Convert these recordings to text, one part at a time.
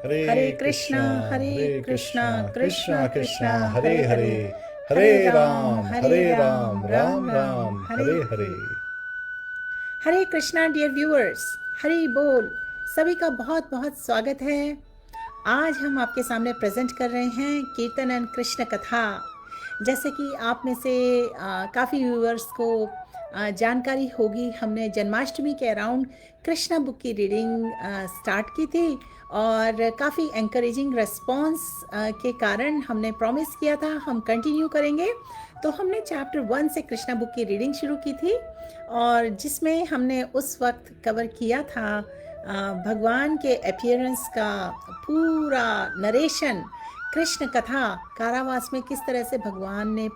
हरे कृष्णा कृष्णा कृष्णा हरे हरे, हरे राम राम राम हरे हरे। हरे Krishna dear viewers, Hari बोल। सभी का बहुत बहुत स्वागत है। आज हम आपके सामने प्रेजेंट कर रहे हैं कीर्तन एंड कृष्ण कथा। जैसे कि आप में से काफ़ी व्यूअर्स को जानकारी होगी, हमने जन्माष्टमी के अराउंड कृष्णा बुक की रीडिंग स्टार्ट की थी और काफ़ी एनकरेजिंग रिस्पॉन्स के कारण हमने प्रॉमिस किया था हम कंटिन्यू करेंगे। तो हमने चैप्टर 1 से कृष्णा बुक की रीडिंग शुरू की थी और जिसमें हमने उस वक्त कवर किया था भगवान के अपीयरेंस का पूरा नरेशन, कृष्ण कथा। कारावास में किस तरह से भगवान ने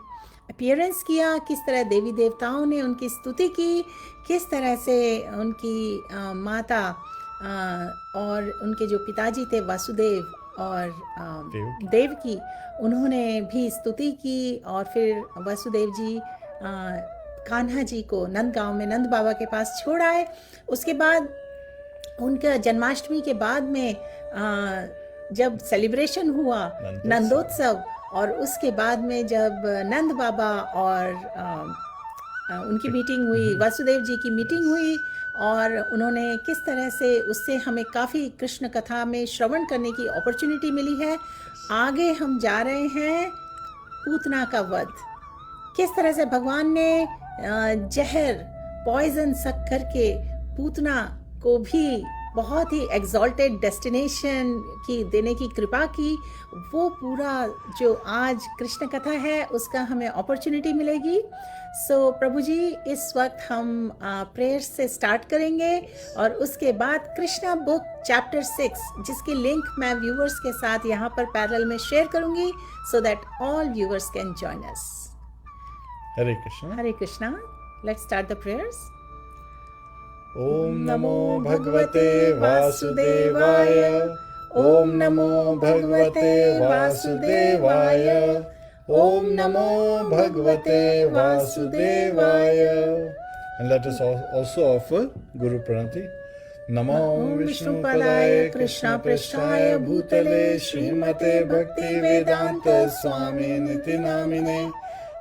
अपीयरेंस किया, किस तरह देवी देवताओं ने उनकी स्तुति की, किस तरह से उनकी माता और उनके जो पिताजी थे वासुदेव और देवकी, उन्होंने भी स्तुति की। और फिर वासुदेव जी कान्हा जी को नंद गांव में नंद बाबा के पास छोड़ आए। उसके बाद उनका जन्माष्टमी के बाद में जब सेलिब्रेशन हुआ नंदोत्सव, और उसके बाद में जब नंद बाबा और उनकी मीटिंग हुई, वासुदेव जी की मीटिंग हुई, और उन्होंने किस तरह से उससे हमें काफ़ी कृष्ण कथा में श्रवण करने की अपॉर्चुनिटी मिली है। आगे हम जा रहे हैं पूतना का वध। किस तरह से भगवान ने जहर पॉइजन सक करके पूतना को भी बहुत ही एग्जॉल्टेड डेस्टिनेशन की देने की कृपा की। वो पूरा जो आज कृष्ण कथा है उसका हमें अपॉर्चुनिटी मिलेगी। सो प्रभु जी, इस वक्त हम प्रेयर से स्टार्ट करेंगे और उसके बाद कृष्णा बुक चैप्टर 6, जिसकी लिंक मैं व्यूवर्स के साथ यहाँ पर पैरेलल में शेयर करूँगी so that all viewers can join us. Hare Krishna, Hare Krishna. Let's start the prayers. ओम नमो भगवते वासुदेवाय, ओम नमो भगवते वासुदेवाय, ओम नमो भगवते वासुदेवाय। And let us also offer Guru Pranati. नमो विष्णुपदाय कृष्ण पृष्ठाय भूतले श्रीमते भक्ति वेदांत स्वामी निति नामिने,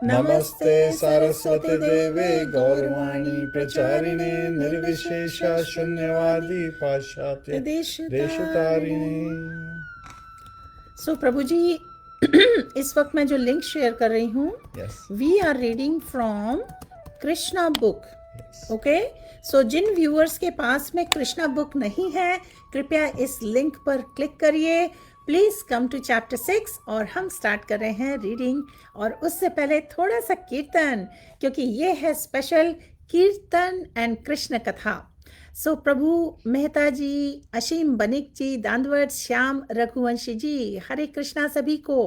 नमस्ते सरस्वती देवे गौरवाणी प्रचारिणे, निर्विशेष शून्यवादी पाश्चात्य देशतारिणे। सो प्रभु जी, इस वक्त मैं जो लिंक शेयर कर रही हूँ, we are reading from Krishna book. Okay, so जिन व्यूअर्स के पास में कृष्णा बुक नहीं है, कृपया इस लिंक पर क्लिक करिए। प्लीज कम टू चैप्टर 6 और हम स्टार्ट कर रहे हैं रीडिंग। और उससे पहले थोड़ा सा कीर्तन, क्योंकि ये है स्पेशल कीर्तन एंड कृष्ण कथा। सो प्रभु मेहता जी, असीम बनिक जी, दांडवट श्याम रघुवंशी जी, हरे कृष्णा सभी को।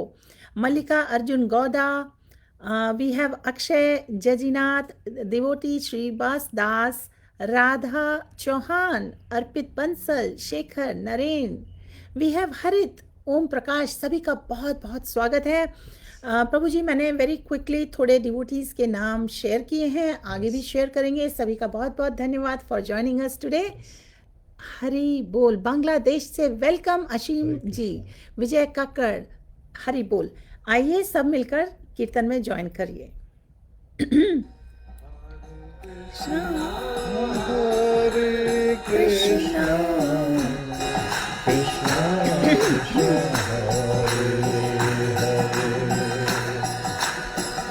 Mallika Arjun Gowda, we have Akshay Jajinath, devotee Shrivas Das, Radha Chauhan, Arpit Bansal, Shekhar Naren, we have Harit, Om प्रकाश। सभी का बहुत बहुत स्वागत है। प्रभु जी, मैंने वेरी क्विकली थोड़े डिवोटीज के नाम शेयर किए हैं, आगे भी शेयर करेंगे। सभी का बहुत बहुत धन्यवाद for joining us today. Hari बोल। बांग्लादेश से वेलकम असीम जी, विजय काकड़, हरि बोल। आइए सब मिलकर कीर्तन में ज्वाइन करिए। हरे कृष्णा कृष्णा कृष्णा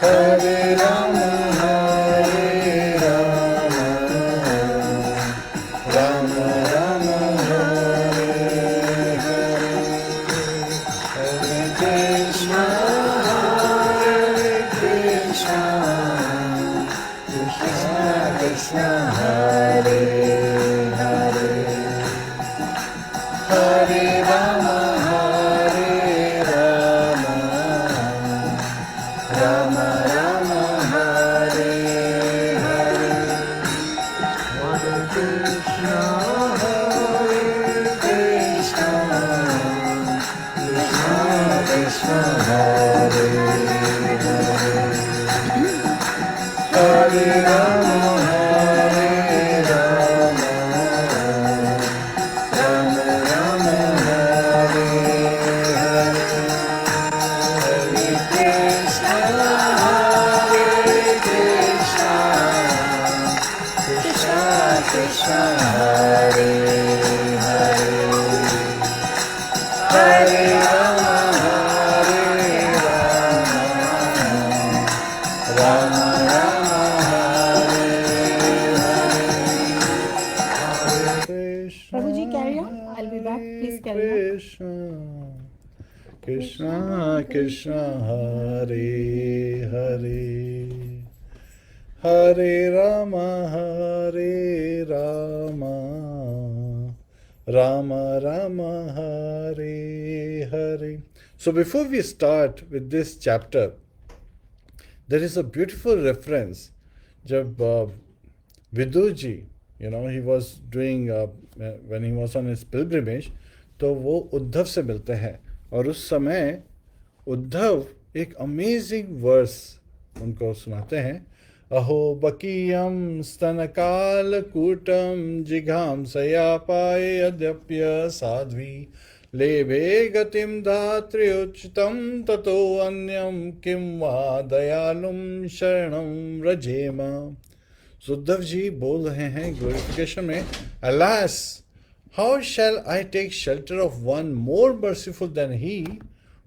हरे राम राम राम हरे कृष्णा कृष्णा कृष्णा हरे हरे, हरे राम राम राम हरे हरे, हरे कृष्णा कृष्णा कृष्णा हरे हरे, हरे राम राम राम हरे back. Please carry on. Krishna Krishna Hare Hare Hare Rama Rama Rama Hare Hare. So before we start with this chapter, there is a beautiful reference. Jab Vidur ji, he was doing when he was on his pilgrimage, तो वो उद्धव से मिलते हैं और उस समय उद्धव एक amazing verse उनको सुनाते हैं. अहो बकीयम स्तनकालकूटम जिघाम सयापाय अद्यप्य साध्वी लेभे गतिम धात्र्योच्युतम ततो अन्यम किम वा दयालुम शरणम रजेमा. उद्धव जी बोल रहे हैं ग्लोरिफिकेशन में, Alas, how shall I take shelter of one more merciful than he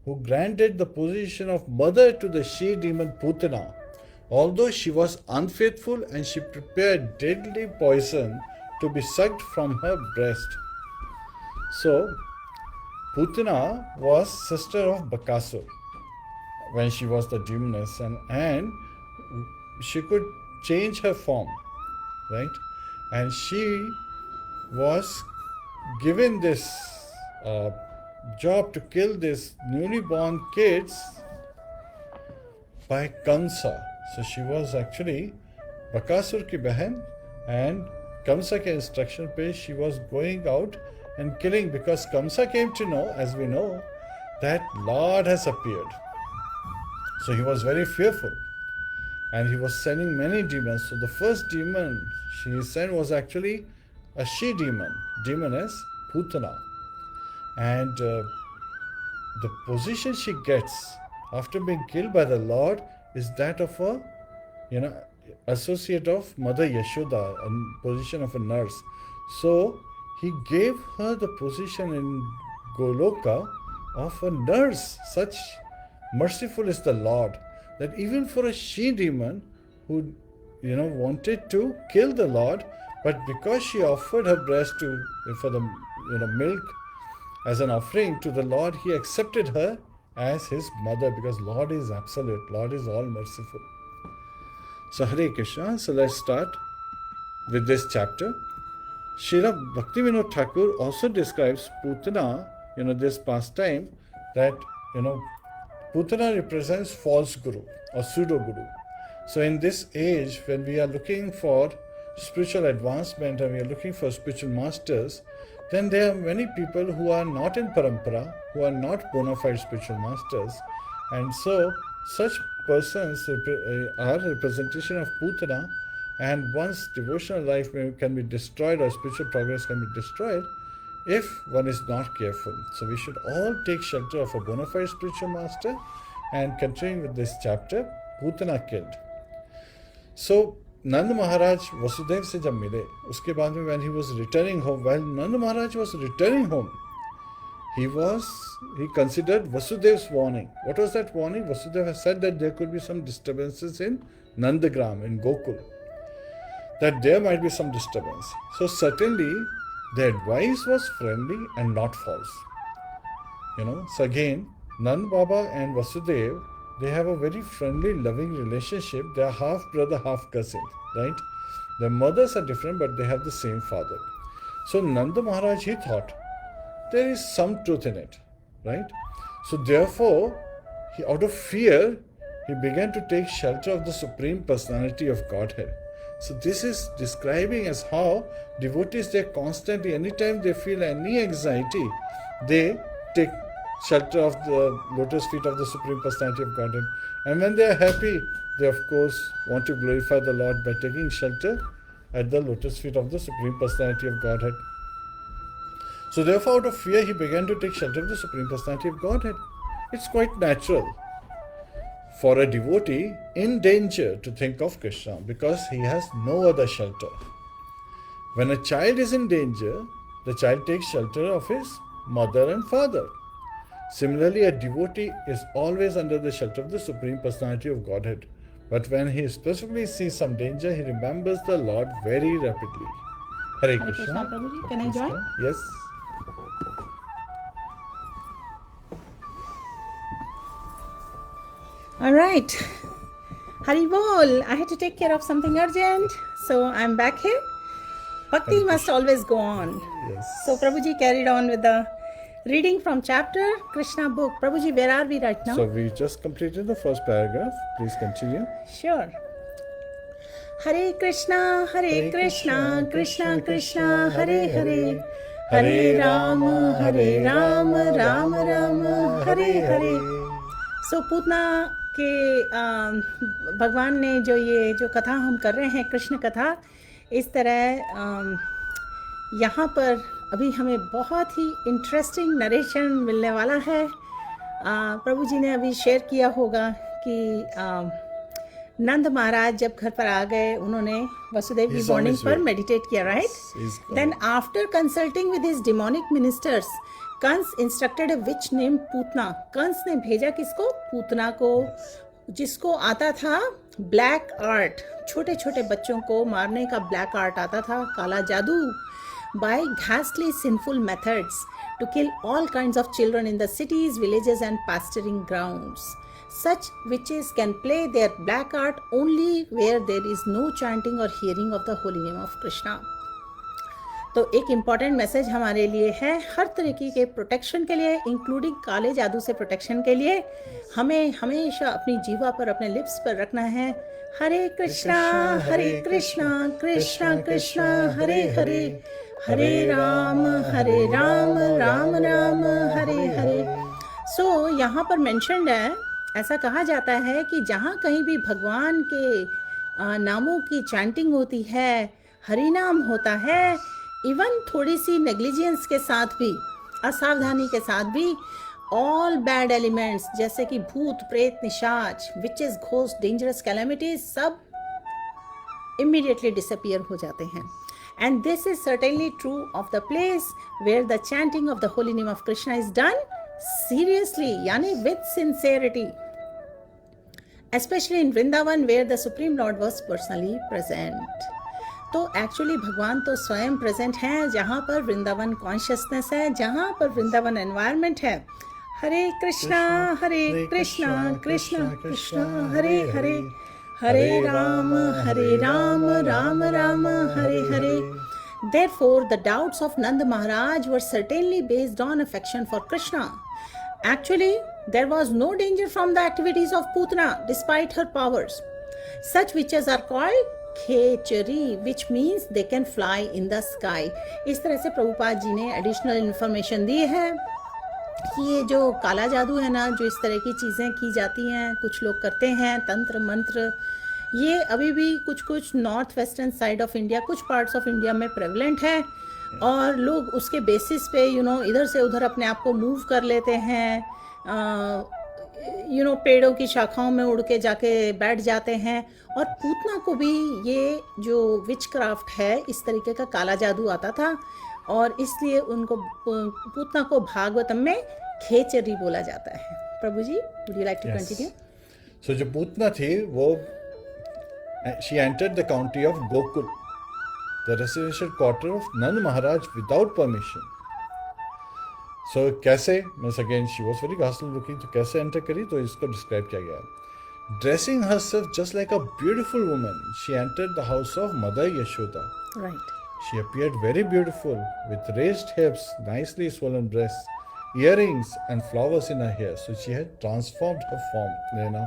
who granted the position of mother to the she-demon Putana, although she was unfaithful and she prepared deadly poison to be sucked from her breast. So, Putana was sister of Bakasur when she was the demoness, and she could change her form, right? And she was given this job to kill these newly born kids by Kamsa. So she was actually Bakasur ki behan, and Kamsa ke instruction pe she was going out and killing, because Kamsa came to know, as we know, that Lord has appeared. So he was very fearful and he was sending many demons. So the first demon she sent was actually a she-demon, demoness Putana. And the position she gets after being killed by the Lord is that of a, associate of Mother Yashoda, a position of a nurse. So he gave her the position in Goloka of a nurse. Such merciful is the Lord that even for a she-demon who, wanted to kill the Lord, but because she offered her breast for the milk as an offering to the Lord, he accepted her as his mother, because Lord is absolute, Lord is all merciful. So Hare Krishna. So let's start with this chapter. Srila Bhaktivinoda Thakur also describes Putana, this pastime, that Putana represents false guru or pseudo guru. So in this age, when we are looking for spiritual advancement and we are looking for spiritual masters, then there are many people who are not in parampara, who are not bona fide spiritual masters, and so such persons are representation of Putana, and one's devotional life can be destroyed or spiritual progress can be destroyed if one is not careful. So we should all take shelter of a bona fide spiritual master. And continuing with this chapter, Putana killed. So Nand Maharaj Vasudev se jab mile, uske baad mein when he was returning home, while Nand Maharaj was returning home, he considered Vasudev's warning. What was that warning? Vasudev has said that there could be some disturbances in Nandagram, in Gokul, that there might be some disturbance. So certainly the advice was friendly and not false. So again, Nand Baba and Vasudev, they have a very friendly, loving relationship. They are half brother, half cousin, right? Their mothers are different, but they have the same father. So Nanda Maharaj, he thought there is some truth in it, right? So therefore, out of fear, he began to take shelter of the Supreme Personality of Godhead. So this is describing as how devotees, they constantly, anytime they feel any anxiety, they take shelter of the lotus feet of the Supreme Personality of Godhead. And when they are happy, they of course want to glorify the Lord by taking shelter at the lotus feet of the Supreme Personality of Godhead. So therefore, out of fear, he began to take shelter of the Supreme Personality of Godhead. It's quite natural for a devotee in danger to think of Krishna, because he has no other shelter. When a child is in danger, the child takes shelter of his mother and father. Similarly, a devotee is always under the shelter of the Supreme Personality of Godhead. But when he specifically sees some danger, he remembers the Lord very rapidly. Hare Krishna. Prabhuji, can I join? Yes. All right. Hari Bol. I had to take care of something urgent, so I'm back here. Bhakti must always go on. Yes. So Prabhuji carried on with the reading from chapter Krishna book. Prabhuji, where are we right now? So we just completed the first paragraph. Please continue. Sure. Hare Krishna, Krishna Krishna, Hare Hare. Hare Rama, Ram Rama, Hare Hare. So Putana के भगवान ने जो कथा हम कर रहे हैं, कृष्ण कथा, इस तरह यहाँ पर अभी हमें बहुत ही इंटरेस्टिंग नरेशन मिलने वाला है. प्रभु जी ने अभी शेयर किया होगा कि नंद महाराज जब घर पर आ गए, उन्होंने वसुदेव की मॉर्निंग पर मेडिटेट किया, right. Then after consulting with his demonic ministers, Kansa instructed a witch name Putana. Kansa ने भेजा किसको? पूतना को, जिसको आता था ब्लैक आर्ट, छोटे छोटे बच्चों को मारने का ब्लैक आर्ट आता था, काला जादू, by ghastly sinful methods to kill all kinds of children in the cities, villages and pasturing grounds. Such witches can play their black art only where there is no chanting or hearing of the holy name of Krishna. तो एक important message हमारे लिए है, हर तरीके के protection के लिए, including काले जादू से प्रोटेक्शन के लिए, हमें हमेशा अपनी जीवा पर, अपने लिप्स पर रखना है हरे कृष्णा कृष्णा कृष्णा हरे हरे, हरे राम राम राम हरे हरे. सो यहाँ पर मेंशन्ड है, ऐसा कहा जाता है कि जहाँ कहीं भी भगवान के नामों की चैंटिंग होती है, हरि नाम होता है, इवन थोड़ी सी नेग्लिजेंस के साथ भी, असावधानी के साथ भी, ऑल बैड एलिमेंट्स जैसे कि भूत प्रेत निशाच, विचेस घोस्ट, डेंजरस कैलेमिटीज, सब इमीडिएटली डिसअपियर हो जाते हैं. And this is certainly true of the place where the chanting of the holy name of Krishna is done seriously, yani with sincerity. Especially in Vrindavan where the Supreme Lord was personally present. तो actually भगवान तो स्वयं present हैं जहाँ पर Vrindavan consciousness है, जहाँ पर वृंदावन एनवायरनमेंट है. हरे कृष्णा कृष्णा कृष्णा हरे हरे, हरे राम राम राम हरे हरे. Therefore, the doubts of Nand Maharaj were certainly based on affection for Krishna. Actually, there was no danger from the activities of Putana despite her powers. Such witches are called Khechari, which means they can fly in the sky. इस तरह से प्रभुपाद जी ने additional information दी है कि ये जो काला जादू है ना, जो इस तरह की चीज़ें की जाती हैं, कुछ लोग करते हैं, तंत्र मंत्र, ये अभी भी कुछ north western side of India, कुछ पार्ट्स ऑफ इंडिया में प्रेवलेंट है, और लोग उसके बेसिस पे इधर से उधर अपने आप को मूव कर लेते हैं, पेड़ों की शाखाओं में उड़ के जाके बैठ जाते हैं. और पूतना को भी ये जो विच क्राफ्ट है, इस तरीके का काला जादू आता था, और इसलिए उनको, पूतना को भागवतम में खेचरी बोला जाता है. प्रभु जी, would you like to continue? So जो पूतना थी वो, she entered the county of Gokul, the residential quarter of Nand Maharaj without permission. So कैसे, once again she was very ghastly looking, तो कैसे एंटर करी, तो इसको डिस्क्राइब किया गया. Dressing herself just like a beautiful woman, she entered the house of Mother Yashoda. Right. She appeared very beautiful with raised hips, nicely swollen breasts, earrings and flowers in her hair. So she had transformed her form,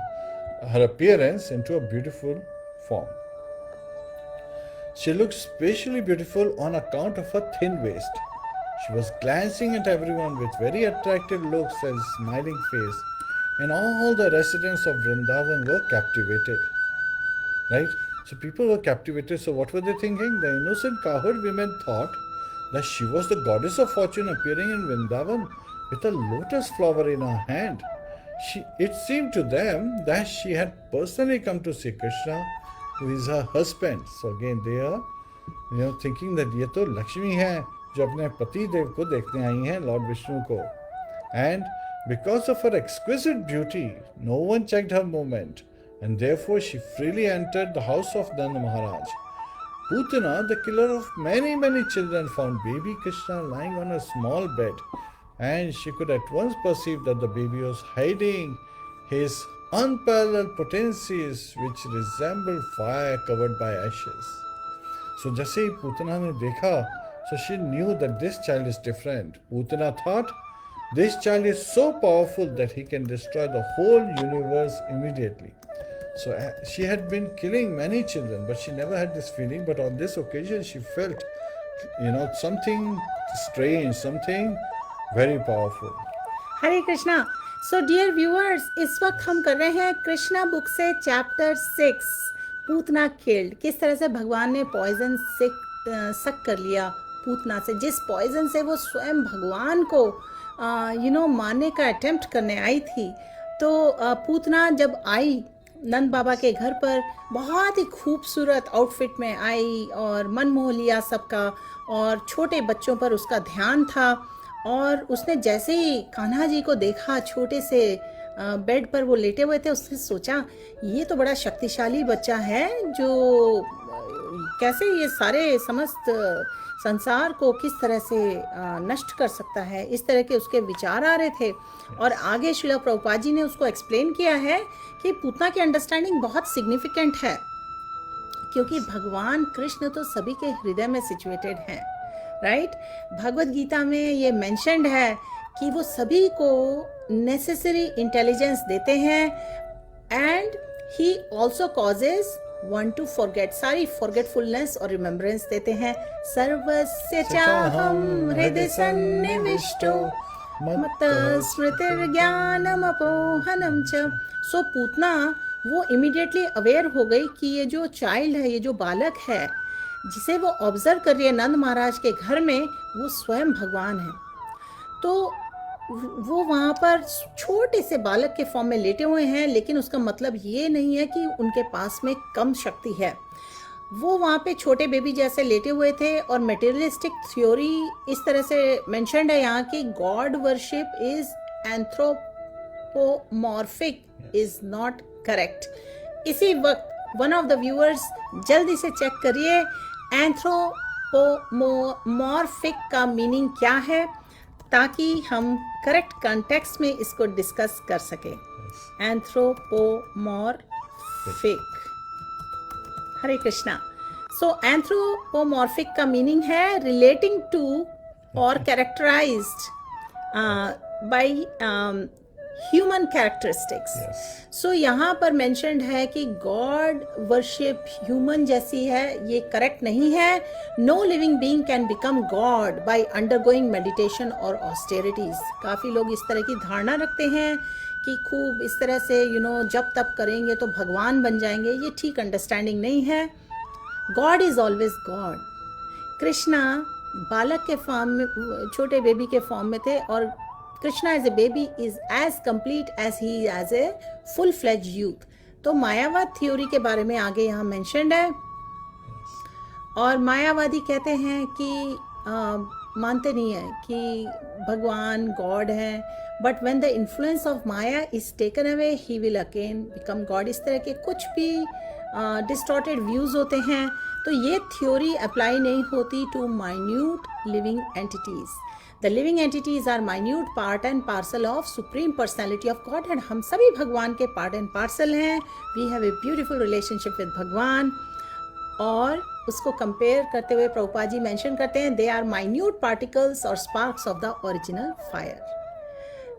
her appearance into a beautiful form. She looked especially beautiful on account of her thin waist. She was glancing at everyone with very attractive looks and smiling face, and all the residents of Vrindavan were captivated. Right? So people were captivated. So what were they thinking? The innocent cowherd women thought that she was the goddess of fortune appearing in Vrindavan with a lotus flower in her hand. It seemed to them that she had personally come to see Krishna, who is her husband. So again they are thinking that ये तो लक्ष्मी है जो अपने पति देव को देखने आई हैं, Lord Vishnu को. And because of her exquisite beauty, no one checked her movement, and therefore she freely entered the house of Nand Maharaj. Putana, the killer of many children, found baby Krishna lying on a small bed, and she could at once perceive that the baby was hiding his unparalleled potencies which resemble fire covered by ashes. So जैसे ही पूतना ने देखा, so she knew that this child is different. Putana thought, this child is so powerful that he can destroy the whole universe immediately. So she had been killing many children, but she never had this feeling. But on this occasion, she felt, something strange, something very powerful. Hare Krishna. So dear viewers, इस वक्त हम कर रहे हैं Krishna book से chapter 6 Putana killed. किस तरह से भगवान ने पॉइजन से सक कर लिया पूतना से, जिस पॉइजन से वो स्वयं भगवान को मारने का अटेम्प्ट करने आई थी. तो पूतना जब आई नंद बाबा के घर पर, बहुत ही खूबसूरत आउटफिट में आई और मन मोह लिया सबका, और छोटे बच्चों पर उसका ध्यान था. और उसने जैसे ही कान्हा जी को देखा, छोटे से बेड पर वो लेटे हुए थे, उसने सोचा ये तो बड़ा शक्तिशाली बच्चा है, जो कैसे ये सारे समस्त संसार को किस तरह से नष्ट कर सकता है. इस तरह के उसके विचार आ रहे थे. और आगे श्रील प्रभुपाद जी ने उसको एक्सप्लेन किया है कि पूतना की अंडरस्टैंडिंग बहुत सिग्निफिकेंट है, क्योंकि भगवान कृष्ण तो सभी के हृदय में सिचुएटेड हैं, राइट. भगवत गीता में ये मेंशन्ड है कि वो सभी को नेसेसरी इंटेलिजेंस देते हैं, and he also causes one two forget, सारी फॉरगेटफुलनेस और रिमेम्बरेंस देते हैं. सर्वस्य चाहम हृदय सन्निविष्टो मत स्मृतिर्ज्ञानमपोहनम च. सो पूतना वो इमीडिएटली अवेयर हो गई कि ये जो चाइल्ड है, ये जो बालक है जिसे वो ऑब्जर्व कर रही है नंद महाराज के घर में, वो स्वयं भगवान है. तो वो वहाँ पर छोटे से बालक के फॉर्म में लेटे हुए हैं, लेकिन उसका मतलब ये नहीं है कि उनके पास में कम शक्ति है. वो वहाँ पे छोटे बेबी जैसे लेटे हुए थे. और मटेरियलिस्टिक थ्योरी इस तरह से मेंशन्ड है यहाँ की, God worship is anthropomorphic, is not correct. इसी वक्त वन ऑफ द व्यूअर्स जल्दी से चेक करिए एंथ्रोपोमॉर्फिक का मीनिंग क्या है, ताकि हम करेक्ट कॉन्टेक्स्ट में इसको डिस्कस कर सके. एंथ्रोपोमॉर्फिक. हरे कृष्णा. सो एंथ्रोपोमॉर्फिक का मीनिंग है रिलेटिंग टू और कैरेक्टराइज्ड बाय ह्यूमन कैरेक्टरिस्टिक्स. सो यहाँ पर मेंशन्ड है कि गॉड वर्शिप ह्यूमन जैसी है, ये करेक्ट नहीं है. No living being can become God by undergoing meditation और ऑस्टेरिटीज. काफ़ी लोग इस तरह की धारणा रखते हैं कि खूब इस तरह से जब तब करेंगे तो भगवान बन जाएंगे. ये ठीक अंडरस्टैंडिंग नहीं है. God is always God. Krishna बालक के फॉर्म में, छोटे बेबी के फॉर्म में थे, और Krishna as a baby is as complete as he as a full fledge youth. तो मायावाद थ्योरी के बारे में आगे यहाँ मेंशन्ड है. और मायावादी कहते हैं कि मानते नहीं है कि भगवान गॉड है, but when the influence of Maya is taken away he will again become God. इस तरह के कुछ भी डिस्टॉर्टेड व्यूज होते हैं. तो ये थ्योरी अप्लाई नहीं होती to minute living entities. The living entities are minute part and parcel of Supreme Personality of Godhead. हम सभी भगवान के part and parcel हैं. We have a beautiful relationship with भगवान. और उसको कंपेयर करते हुए प्रभुपाद जी मेंशन करते हैं, they are minute particles or sparks of the original fire.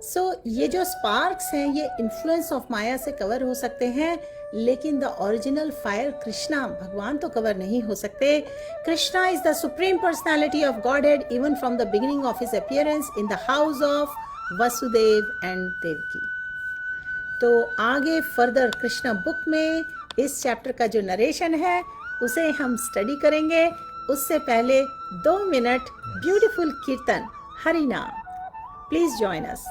So ये जो sparks हैं, ये influence of माया से कवर हो सकते हैं, लेकिन द ओरिजिनल फायर कृष्णा भगवान तो कवर नहीं हो सकते. Krishna is the supreme personality of Godhead even from the beginning of his appearance in the house of Vasudeva and Devaki. तो आगे फर्दर कृष्णा बुक में इस चैप्टर का जो नरेशन है उसे हम स्टडी करेंगे. उससे पहले 2 मिनट ब्यूटीफुल कीर्तन हरि नाम. Please join us.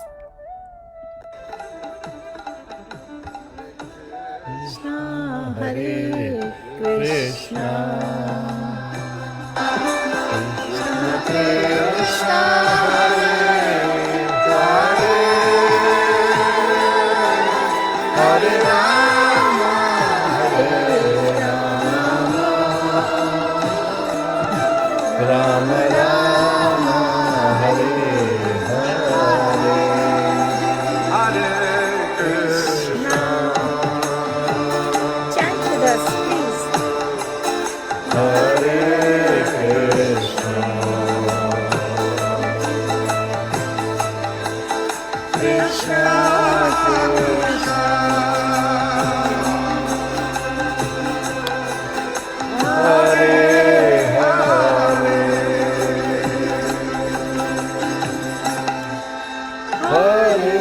Hare Krishna, Krishna Krishna, Hare Rama, Hare Rama, Rama Rama, Hare Hare, Hare Krishna. Krishna, Krishna, Hare Hare, Hare Rama, Hare Rama, Hare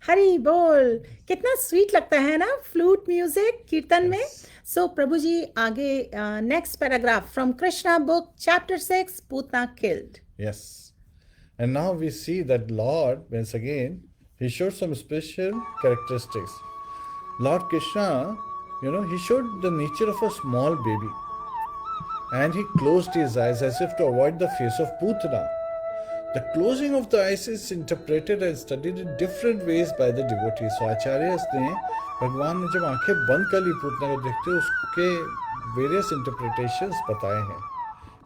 हरी बोल। कितना स्वीट लगता है ना फ्लूट म्यूजिक कीर्तन में। सो प्रभु जी आगे next paragraph from Krishna book chapter 6 Putana killed. Yes. And now we see that Lord, once again, he showed some special characteristics. Lord Krishna, he showed the nature of a small baby. And he closed his eyes as if to avoid the face of Putana. The closing of the eyes is interpreted and studied in different ways by the devotees. So Acharyas ने भगवान ने जब आंखें बंद कर ली पूतना को देखते उसके various interpretations बताए हैं.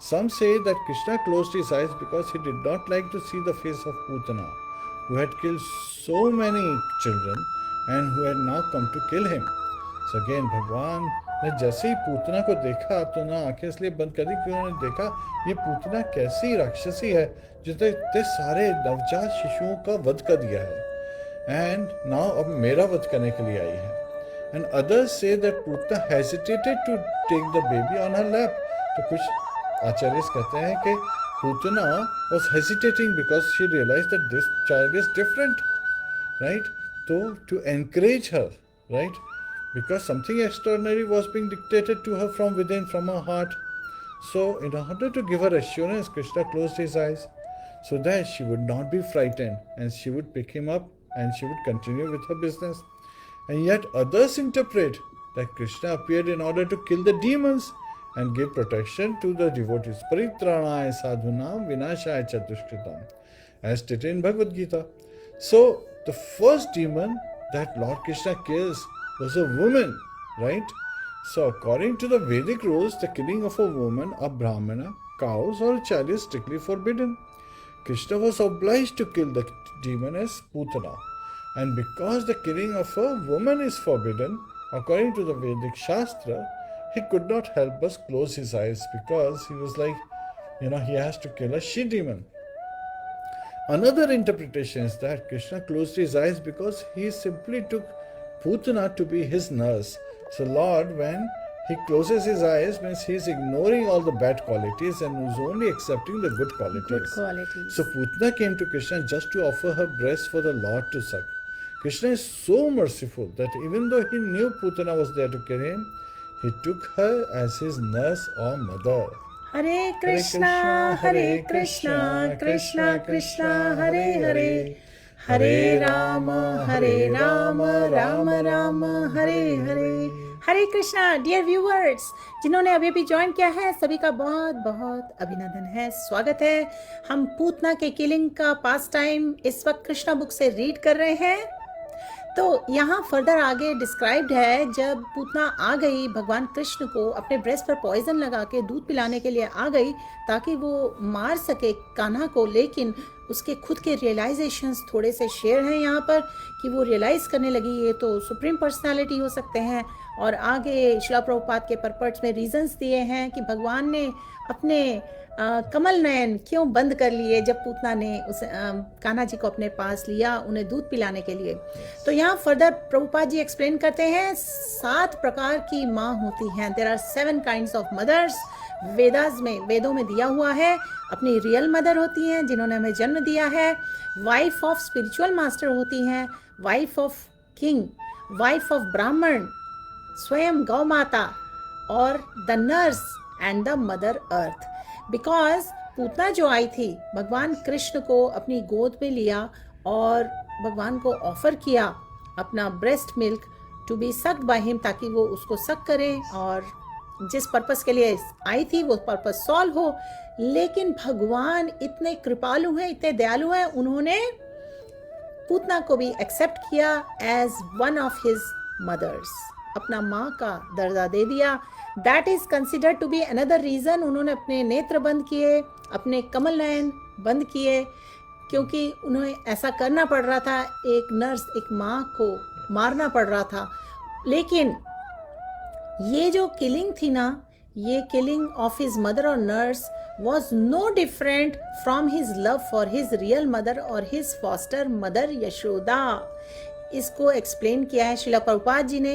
Some say that Krishna closed his eyes because he did not like to see the face of Putana, who had killed so many children and who had now come to kill him. So again, भगवान ने जैसे ही पूतना को देखा तो ना आंखें इसलिए बंद कर दी कि उन्होंने देखा ये पूतना कैसी राक्षसी है जिसने इतने सारे नवजात शिशुओं का वध कर दिया है एंड नाउ अब मेरा वध करने के लिए आई है. And others say that Putana hesitated to take the baby on her lap. तो कुछ आचार्य कहते हैं कि Putana was hesitating because she realised that this child is different, right. तो to encourage her, right, because something extraordinary was being dictated to her from within, from her heart. So in order to give her assurance, Krishna closed his eyes so that she would not be frightened and she would pick him up and she would continue with her business. And yet others interpret that Krishna appeared in order to kill the demons and give protection to the devotees. Paritranaya sadhunam vinashaya chadushkritam, as stated in Bhagavad Gita. So the first demon that Lord Krishna kills was a woman, right? So according to the Vedic rules, the killing of a woman, a brahmana, cows or a child is strictly forbidden. Krishna was obliged to kill the demon as Putana. And because the killing of a woman is forbidden, according to the Vedic Shastra, he could not help but close his eyes because he was like, he has to kill a she-demon. Another interpretation is that Krishna closed his eyes because he simply took Putana to be his nurse. So Lord, when he closes his eyes, means he is ignoring all the bad qualities and is only accepting the good qualities. Good qualities. So Putana came to Krishna just to offer her breast for the Lord to suck. Krishna is so merciful that even though he knew Putana was there to kill him, he took her as his nurse or mother. Hare Krishna, Hare Krishna, Krishna Krishna, Hare Hare, Hare Rama, Rama Rama, Hare Hare. Hare Krishna dear viewers, जिन्होंने अभी भी join किया है सभी का बहुत बहुत अभिनंदन है, स्वागत है. हम पूतना के किलिंग का पास टाइम इस वक्त कृष्णा बुक से रीड कर रहे हैं. तो यहाँ फर्दर आगे डिस्क्राइब्ड है, जब पूतना आ गई भगवान कृष्ण को अपने ब्रेस्ट पर पॉइजन लगा के दूध पिलाने के लिए आ गई ताकि वो मार सके कान्हा को, लेकिन उसके खुद के रियलाइजेशंस थोड़े से शेयर हैं यहाँ पर कि वो रियलाइज करने लगी ये तो सुप्रीम पर्सनालिटी हो सकते हैं. और आगे शिला प्रभुपाद के परपर्ट्स में रीजंस दिए हैं कि भगवान ने अपने कमल नयन क्यों बंद कर लिए जब पूतना ने उस कान्हा जी को अपने पास लिया उन्हें दूध पिलाने के लिए. तो यहाँ फर्दर प्रभुपाद जी एक्सप्लेन करते हैं 7 प्रकार की माँ होती हैं. There are 7 kinds of mothers. वेदों में दिया हुआ है. अपनी रियल मदर होती हैं जिन्होंने हमें जन्म दिया है, वाइफ ऑफ स्पिरिचुअल मास्टर होती हैं, wife of king, wife of ब्राह्मण, स्वयं गौ माता और the nurse and the mother earth. Because Putana जो आई थी भगवान कृष्ण को अपनी गोद में लिया और भगवान को ऑफर किया अपना breast milk to be sucked by him ताकि वो उसको सक करे और जिस पर्पस के लिए आई थी वो पर्पस सॉल्व हो. लेकिन भगवान इतने कृपालु हैं, इतने दयालु हैं, उन्होंने पूतना को भी एक्सेप्ट किया as one of his mothers, अपना माँ का दर्जा दे दिया. That is considered to be another reason. उन्होंने अपने नेत्र बंद किए, अपने कमल नयन बंद किए, क्योंकि उन्हें ऐसा करना पड़ रहा था. एक नर्स, एक माँ को मारना पड़ रहा था. लेकिन ये जो किलिंग थी ना, ये किलिंग ऑफ हिज मदर और nurse was no different from his love for his real mother or his foster mother Yashoda. इसको एक्सप्लेन किया है श्रीला प्रभुपाद जी ने.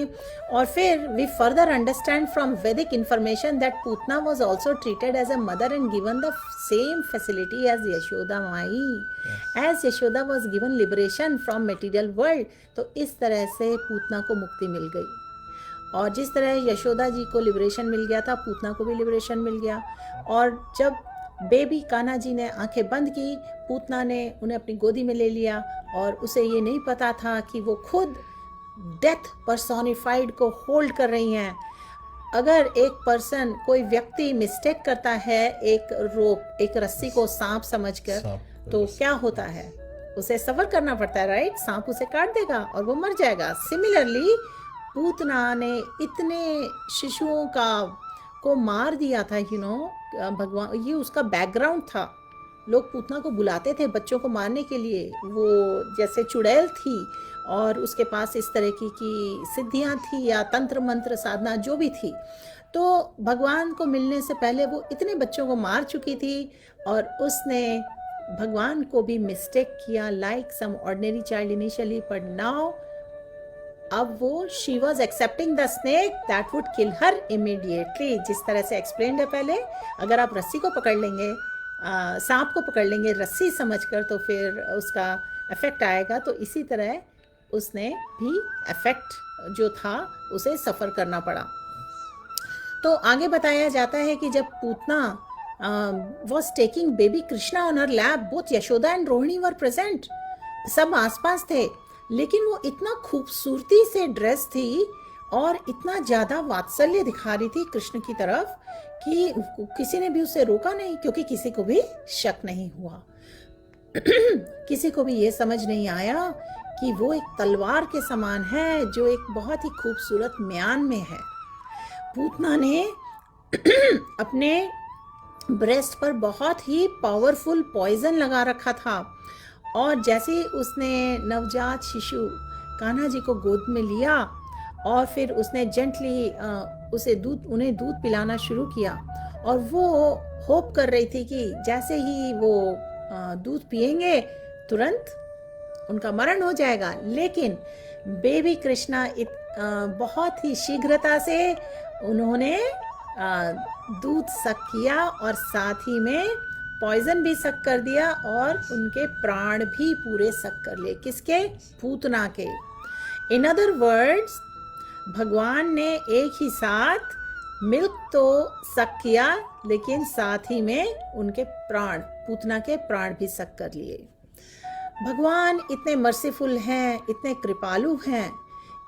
और फिर we further understand from Vedic information that Putana was also treated as a mother and given the same facility as Yashoda Mai. As Yashoda was given liberation from material world. तो इस तरह से पूतना को मुक्ति मिल गई. और जिस तरह यशोदा जी को लिबरेशन मिल गया था, पूतना को भी लिबरेशन मिल गया. और जब बेबी कान्हा जी ने आंखें बंद की, पूतना ने उन्हें अपनी गोदी में ले लिया. और उसे ये नहीं पता था कि वो खुद डेथ पर्सोनिफाइड को होल्ड कर रही हैं. अगर एक पर्सन, कोई व्यक्ति मिस्टेक करता है एक रोप, एक रस्सी को सांप समझकर, तो क्या होता है, उसे सफर करना पड़ता है, राइट. सांप उसे काट देगा और वो मर जाएगा. सिमिलरली पूतना ने इतने शिशुओं को मार दिया था, भगवान, ये उसका बैकग्राउंड था. लोग पूतना को बुलाते थे बच्चों को मारने के लिए. वो जैसे चुड़ैल थी और उसके पास इस तरह की सिद्धियां थी या तंत्र मंत्र साधना जो भी थी. तो भगवान को मिलने से पहले वो इतने बच्चों को मार चुकी थी. और उसने भगवान को भी मिस्टेक किया, like some ordinary child initially, but now अब वो she was accepting the snake that would kill her immediately. जिस तरह से एक्सप्लेन है पहले, अगर आप रस्सी को पकड़ लेंगे, सांप को पकड़ लेंगे रस्सी समझकर, तो फिर उसका इफेक्ट आएगा. तो इसी तरह उसने भी इफेक्ट जो था उसे सफ़र करना पड़ा. तो आगे बताया जाता है कि जब Putana was taking baby Krishna on her lap, both Yashoda and Rohini were present. सब आसपास थे, लेकिन वो इतना खूबसूरती से ड्रेस थी और इतना ज़्यादा वात्सल्य दिखा रही थी कृष्ण की तरफ कि किसी ने भी उसे रोका नहीं, क्योंकि किसी को भी शक नहीं हुआ. किसी को भी ये समझ नहीं आया कि वो एक तलवार के समान है जो एक बहुत ही खूबसूरत म्यान में है. पूतना ने अपने ब्रेस्ट पर बहुत ही पावरफुल पॉइजन लगा रखा था. और जैसे ही उसने नवजात शिशु कान्हा जी को गोद में लिया और फिर उसने जेंटली उन्हें दूध पिलाना शुरू किया. और वो होप कर रही थी कि जैसे ही वो दूध पिएंगे तुरंत उनका मरण हो जाएगा. लेकिन बेबी कृष्णा बहुत ही शीघ्रता से उन्होंने दूध सक किया और साथ ही में पॉइजन भी सक कर दिया और उनके प्राण भी पूरे सक कर लिए. किसके? पूतना के. इन अदर वर्ड्स, भगवान ने एक ही साथ मिल्क तो सक किया, लेकिन साथ ही में उनके प्राण, पूतना के प्राण भी सक कर लिए. भगवान इतने मर्सीफुल हैं, इतने कृपालु हैं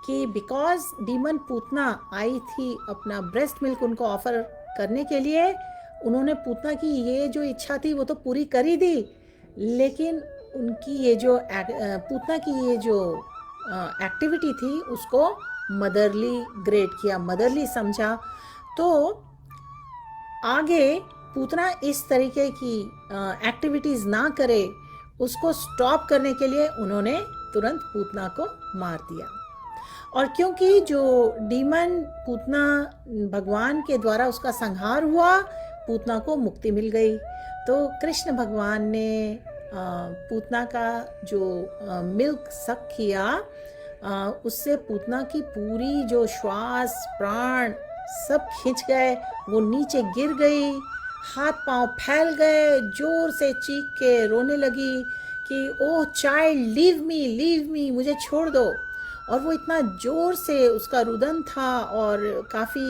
कि बिकॉज डीमन पूतना आई थी अपना ब्रेस्ट मिल्क उनको ऑफर करने के लिए, उन्होंने पूतना की ये जो इच्छा थी वो तो पूरी कर ही दी. लेकिन उनकी ये जो पूतना की ये जो एक्टिविटी थी उसको मदरली ग्रेड किया, मदरली समझा. तो आगे पूतना इस तरीके की एक्टिविटीज ना करे, उसको स्टॉप करने के लिए उन्होंने तुरंत पूतना को मार दिया. और क्योंकि जो डीमन पूतना भगवान के द्वारा उसका संहार हुआ, पूतना को मुक्ति मिल गई. तो कृष्ण भगवान ने पूतना का जो मिल्क सक किया, उससे पूतना की पूरी जो श्वास प्राण सब खिंच गए. वो नीचे गिर गई, हाथ पांव फैल गए, जोर से चीख के रोने लगी कि ओह चाइल्ड लीव मी, मुझे छोड़ दो. और वो इतना जोर से उसका रुदन था और काफ़ी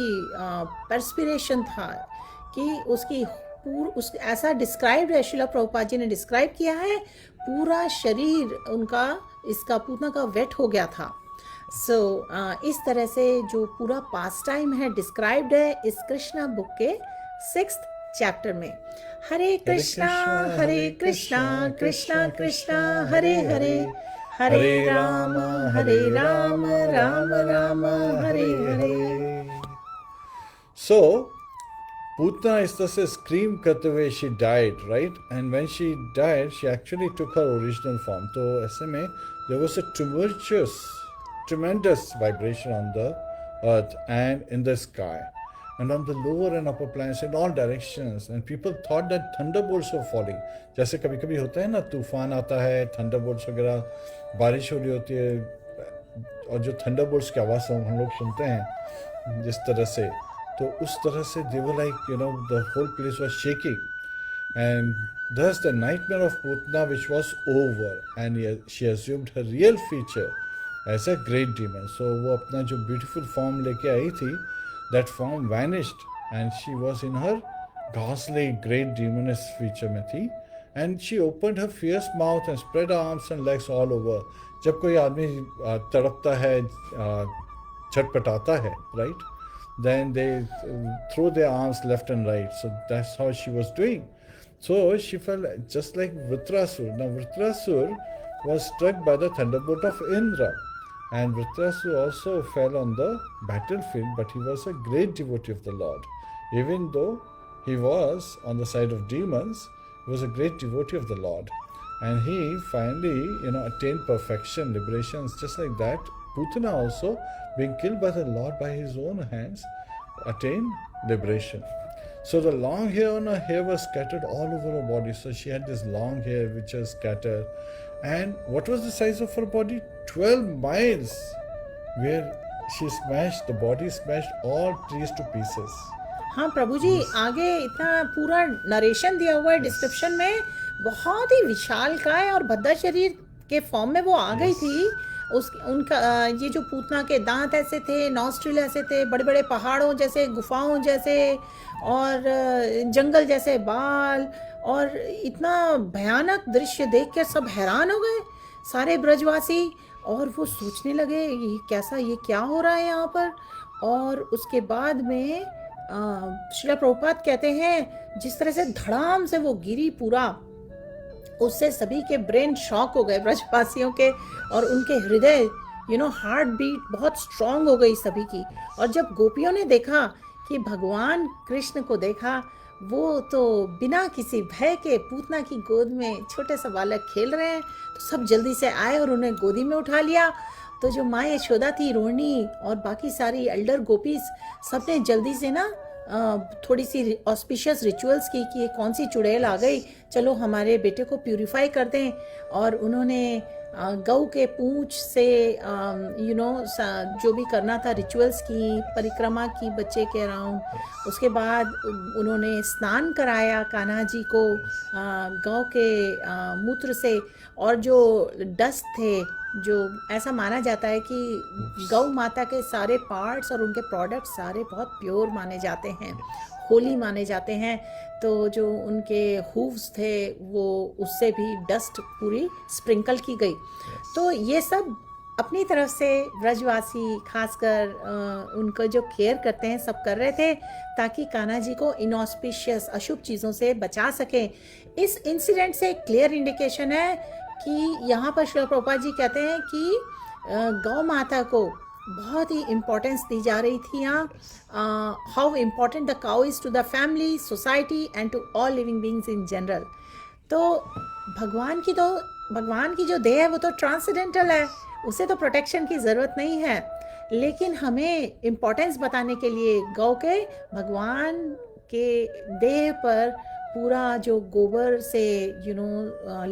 पर्स्पिरेशन था कि उसकी ऐसा डिस्क्राइब है, श्रीला प्रभुपाद जी ने डिस्क्राइब किया है, पूरा शरीर उनका इसका पूतना का वेट हो गया था. सो इस तरह से जो पूरा पास टाइम है डिस्क्राइब्ड है इस कृष्णा बुक के 6th चैप्टर में. हरे कृष्णा कृष्णा कृष्णा हरे हरे, Hare Rama, Hare Rama, Rama Rama, Hare Hare. So, Putna is thus a scream करते हुए she died, right? And when she died, she actually took her original form. तो ऐसे में there was a tremendous vibration on the earth and in the sky, and on the lower and upper planets in all directions. And people thought that thunderbolts were falling. जैसे कभी कभी होता है ना, तूफान आता है, थंडरबोल्ट्स वगैरह, बारिश हो रही होती है, और जो थंडरबोल्ट्स की आवाज़ हम लोग सुनते हैं जिस तरह से, तो उस तरह से they were like, the whole place was shaking. And thus the nightmare of Putna, which was over, and she assumed her real feature as a great demon. So वो अपना जो beautiful form लेके आई थी, that form vanished, and she was in her ghastly great demoness feature में थी. And she opened her fierce mouth and spread her arms and legs all over. जब कोई आदमी तड़पता है, छटपटाता है, right? Then they throw their arms left and right. So that's how she was doing. So she felt just like Vritrasur. Now Vritrasur was struck by the thunderbolt of Indra. And Vritrasur also fell on the battlefield, but he was a great devotee of the Lord. Even though he was on the side of demons, he was a great devotee of the Lord. And he finally, attained perfection, liberations, just like that. Putana also, being killed by the Lord by his own hands, attained liberation. So the long hair on her hair was scattered all over her body. So she had this long hair which was scattered. And what was the size of her body? 12 miles, where the body smashed all trees to pieces. हाँ प्रभु जी, आगे इतना पूरा narration दिया हुआ है description में, बहुत ही विशालकाय और भद्दा शरीर के फॉर्म में वो आ गई थी. उनका ये जो पूतना के दांत ऐसे थे, नॉस्ट्रिल ऐसे थे, बड़े बड़े पहाड़ों जैसे, गुफाओं जैसे, और जंगल जैसे बाल, और इतना भयानक दृश्य देख कर सब हैरान हो गए, सारे ब्रजवासी. और वो सोचने लगे ये कैसा, ये क्या हो रहा है यहाँ पर. और उसके बाद में श्रील प्रभुपाद कहते हैं जिस तरह से धड़ाम से वो गिरी पूरा, उससे सभी के ब्रेन शॉक हो गए ब्रजवासियों के, और उनके हृदय हार्ट बीट बहुत स्ट्रांग हो गई सभी की. और जब गोपियों ने देखा कि भगवान कृष्ण को देखा, वो तो बिना किसी भय के पूतना की गोद में छोटे सा बालक खेल रहे हैं, तो सब जल्दी से आए और उन्हें गोदी में उठा लिया. तो जो माँ यशोदा थी, रोहिणी और बाकी सारी एल्डर गोपीज, सब ने जल्दी से ना थोड़ी सी ऑस्पिशियस रिचुअल्स की कि ये कौन सी चुड़ैल आ गई, चलो हमारे बेटे को प्यूरिफाई कर दें. और उन्होंने गऊ के पूंछ से जो भी करना था रिचुअल्स की, परिक्रमा की बच्चे के अराउंड. उसके बाद उन्होंने स्नान कराया कान्हा जी को गौ के मूत्र से. और जो डस्ट थे, जो ऐसा माना जाता है कि गौ माता के सारे पार्ट्स और उनके प्रोडक्ट्स सारे बहुत प्योर माने जाते हैं, होली माने जाते हैं. तो जो उनके हूव्स थे, वो उससे भी डस्ट पूरी स्प्रिंकल की गई. तो ये सब अपनी तरफ से ब्रजवासी खासकर उनको जो केयर करते हैं सब कर रहे थे, ताकि कान्हा जी को इनऑस्पिशियस अशुभ चीज़ों से बचा सकें. इस इंसिडेंट से क्लियर इंडिकेशन है कि यहाँ पर श्रील प्रभुपाद जी कहते हैं कि गौ माता को बहुत ही इम्पोर्टेंस दी जा रही थी यहाँ. How important the cow is to the family, society and to all living beings in general. तो भगवान की जो देह है वो तो ट्रांसेंडेंटल है, उसे तो प्रोटेक्शन की ज़रूरत नहीं है. लेकिन हमें इम्पोर्टेंस बताने के लिए गौ के भगवान के देह पर पूरा जो गोबर से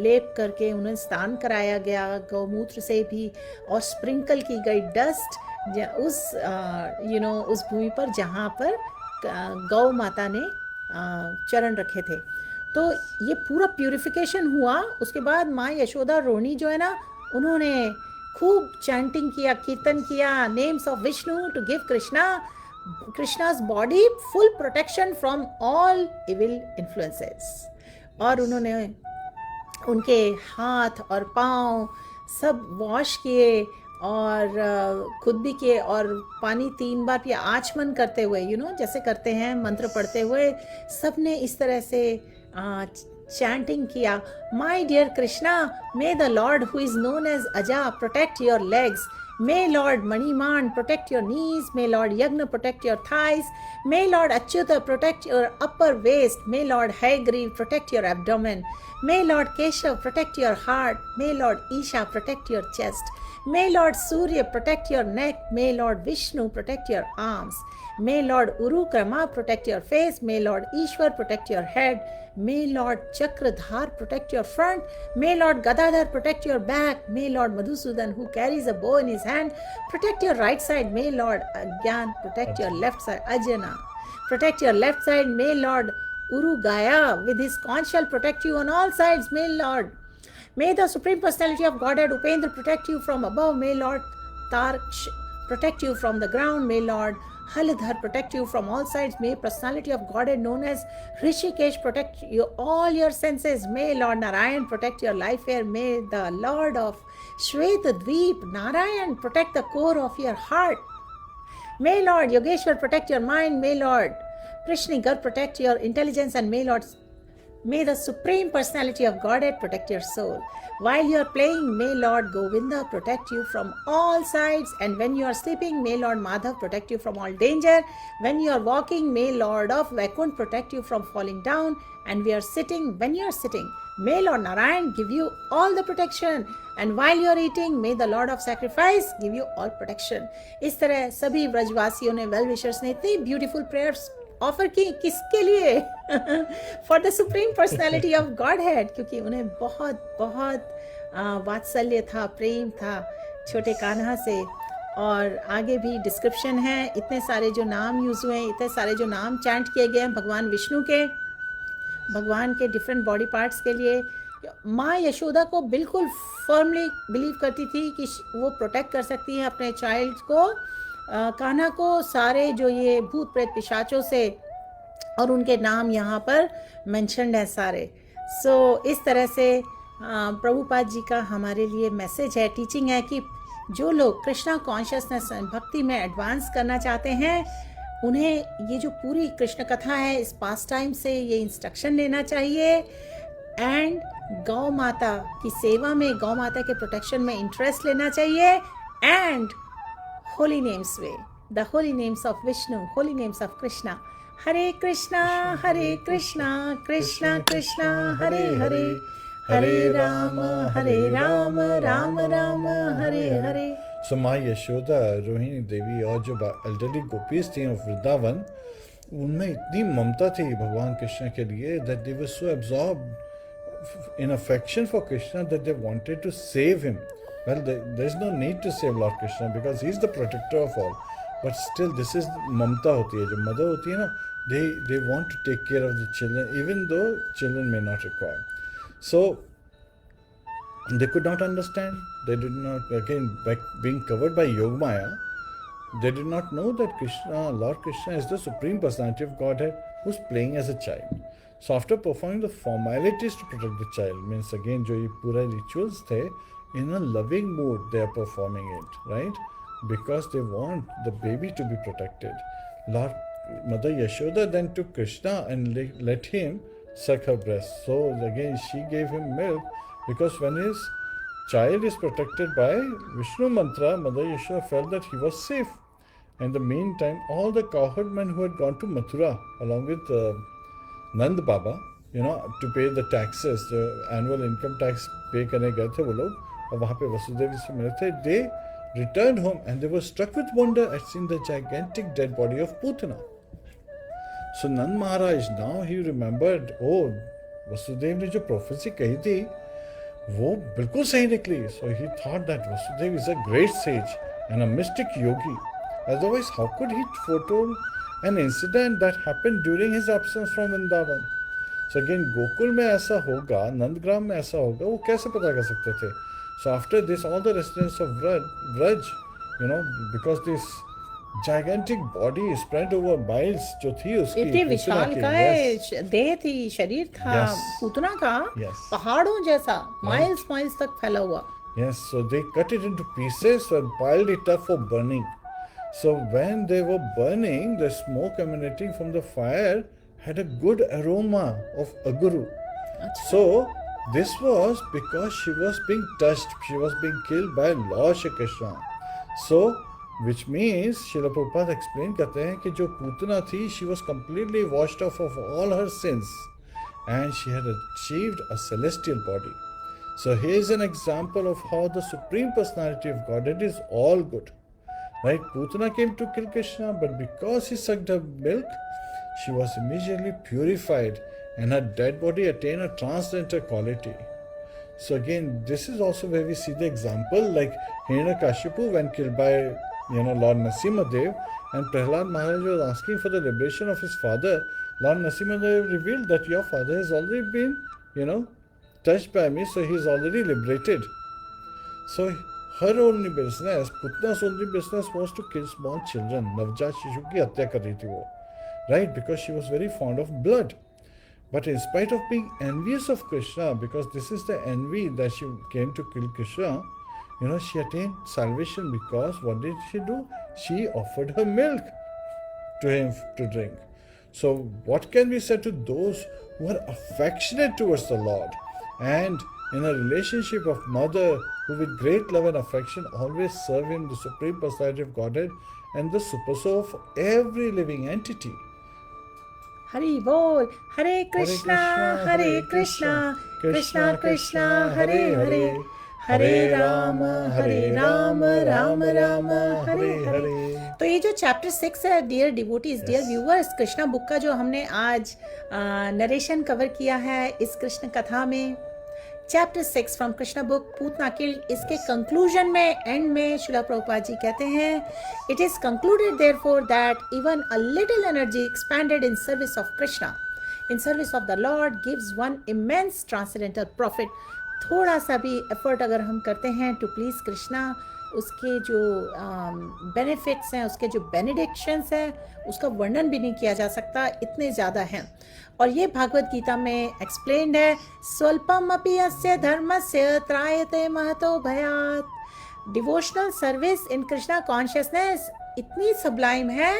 लेप करके उन्हें स्नान कराया गया, गौमूत्र से भी, और स्प्रिंकल की गई डस्ट उस भूमि पर जहाँ पर गौ माता ने चरण रखे थे. तो ये पूरा प्यूरिफिकेशन हुआ. उसके बाद माँ यशोदा रोहिणी जो है ना, उन्होंने खूब चैंटिंग किया, कीर्तन किया, names of Vishnu to give Krishna's body full protection from all evil influences. और उन्होंने उनके हाथ और पाँव सब वॉश किए, और खुद भी किए, और पानी 3 बार पिया, आचमन करते हुए, जैसे करते हैं मंत्र पढ़ते हुए. सब ने इस तरह से चैंटिंग किया, my dear Krishna, may the lord who is known as Aja protect your legs, May Lord Maniman protect your knees. May Lord Yagna protect your thighs. May Lord Achyuta protect your upper waist. May Lord Haigriv protect your abdomen. May Lord Keshav protect your heart. May Lord Isha protect your chest. May Lord Surya protect your neck. May Lord Vishnu protect your arms. May Lord Urukrama protect your face. May Lord Ishwar protect your head. May Lord Chakradhar protect your front. May Lord Gadadhar protect your back. May Lord Madhusudan, who carries a bow in his hand, protect your right side. May Lord Agyan protect your left side. Ajana protect your left side. May Lord Urugaya with his conch shall protect you on all sides. May the Supreme Personality of Godhead Upendra protect you from above. May Lord Tarksh protect you from the ground. May Lord Haladhar protect you from all sides. May Personality of Godhead known as Rishikesh protect you all your senses. May Lord Narayan protect your life air. May the Lord of Shvetadweep Narayan protect the core of your heart. May Lord Yogeshwar protect your mind. May Lord Prishnigar protect your intelligence, and May the Supreme Personality of Godhead protect your soul. While you are playing, may Lord Govinda protect you from all sides. And when you are sleeping, may Lord Madhav protect you from all danger. When you are walking, may Lord of Vaikunt protect you from falling down. And when you are sitting, may Lord Narayan give you all the protection. And while you are eating, may the Lord of Sacrifice give you all protection. इस तरह सभी ब्रजवासियों ने, well wishers ने इतनी beautiful prayers offer की. किसके लिए? For the supreme personality of God head, क्योंकि उन्हें बहुत बहुत वात्सल्य था, प्रेम था छोटे कान्हा से. और आगे भी डिस्क्रिप्शन है, इतने सारे जो नाम यूज हुए हैं, इतने सारे जो नाम चैंट किए गए हैं भगवान विष्णु के, भगवान के डिफरेंट बॉडी पार्ट्स के लिए. माँ यशोदा को बिल्कुल फर्मली बिलीव करती थी कि वो प्रोटेक्ट कर सकती है अपने चाइल्ड को, कान्हा को, सारे जो ये भूत प्रेत पिशाचों से. और उनके नाम यहाँ पर मेंशन्ड है सारे. सो इस तरह से प्रभुपाद जी का हमारे लिए मैसेज है, टीचिंग है कि जो लोग कृष्णा कॉन्शियसनेस भक्ति में एडवांस करना चाहते हैं, उन्हें ये जो पूरी कृष्ण कथा है इस पास टाइम से ये इंस्ट्रक्शन लेना चाहिए. एंड गौ माता की सेवा में, गौ माता के प्रोटेक्शन में इंटरेस्ट लेना चाहिए. And holy names way, the holy names of Vishnu, holy names of Krishna. Hare Krishna, Krishna Krishna, Hare Hare, Hare Rama, Rama Rama, Hare Hare. So माँ यशोदा, रोहिणी देवी और जो एल्डरली गोपीज थी ऑफ वृंदावन, उनमें इतनी ममता थी भगवान कृष्ण के लिए that they were so absorbed in affection for Krishna that they wanted to save him. Well, there is no need to save Lord Krishna because he is the protector of all. But still, this is mamta hoti hai. Jo mother hoti hai na, they want to take care of the children, even though children may not require. So they could not understand. They did not, again, being covered by Yogamaya, they did not know that Krishna, Lord Krishna, is the Supreme Personality of Godhead who's playing as a child. So after performing the formalities to protect the child, means again, jo ye pura rituals the, in a loving mood they are performing it, right? Because they want the baby to be protected. Lord Mother Yashoda then took Krishna and let him suck her breast. So again she gave him milk, because when his child is protected by Vishnu mantra, Mother Yashoda felt that he was safe. In the meantime, all the cowherd men who had gone to Mathura along with Nand Baba, to pay the taxes, the annual income tax pay करने गए थे वो लोग, और वहाँ पे वसुदेव से मिले थे. They returned home and they were struck with wonder at seeing the gigantic dead body of Putana. So Nand Maharaj, now he remembered, oh, Vasudev ने जो prophecy कही थी वो बिल्कुल सही निकली. So he thought that Vasudev is a great sage and a mystic yogi. Otherwise, how could he foretold an incident that happened during his absence from Vrindavan? So again, Gokul में ऐसा होगा, नंदग्राम में ऐसा होगा, वो कैसे पता कर सकते थे? So after this, all the residents of Vraj, because this gigantic body spread over miles, जो थी उसकी, इतनी विशालकाय देह थी, शरीर था पूतना का, पहाड़ों जैसा, माइल्स तक फैला हुआ. Yes, so they cut it into pieces and piled it up for burning. So when they were burning, the smoke emanating from the fire had a good aroma of aguru. So this was because she was being touched, she was being killed by Lord Shri Krishna. So which means Srila Prabhupada explain कहते हैं कि जो पूतना थी, she was completely washed off of all her sins and she had achieved a celestial body. So here is an example of how the Supreme Personality of Godhead is all good. Right? Putana came to kill Krishna, but because he sucked her milk, she was immediately purified and her dead body attained a transcendental quality. So again, this is also where we see the example, like Hiranyakashipu when killed by Lord Narasimhadev, and Prahlad Maharaj was asking for the liberation of his father. Lord Narasimhadev revealed that your father has already been, touched by me, so he is already liberated. So her only business, Putna's only business was to kill small children. Navjat Shishu ki hatya kar rahi thi wo. Right? Because she was very fond of blood. But in spite of being envious of Krishna, because this is the envy that she came to kill Krishna, she attained salvation because what did she do? She offered her milk to him to drink. So what can be said to those who are affectionate towards the Lord and in a relationship of mother who with great love and affection always serve him, the Supreme Personality of Godhead and the super soul of every living entity? Hari Bol, Hare Krishna, Hare Krishna, Krishna Krishna, Hare Hare, Hare Rama, Rama Rama, Hare Hare. तो ये जो chapter 6 है, dear devotees, dear viewers, Krishna book का जो हमने आज narration cover किया है इस कृष्ण कथा में, chapter 6 from Krishna book Putana killed, इसके कंक्लूजन में, एंड में श्रीला प्रभुपाद जी कहते हैं, it is concluded therefore that even a little energy expanded in service of Krishna, in service of the Lord, gives one immense transcendental profit. थोड़ा सा भी एफर्ट अगर हम करते हैं टू प्लीज कृष्णा, उसके जो बेनिफिट्स हैं, उसके जो बेनेडिक्शंस हैं, उसका वर्णन भी नहीं किया जा सकता, इतने ज़्यादा हैं. और ये भागवत गीता में एक्सप्लेन्ड है, स्वल्पम अपि अस्य धर्मस्य त्रायते महतो भयात्. Devotional service in Krishna consciousness इतनी सबलाइम है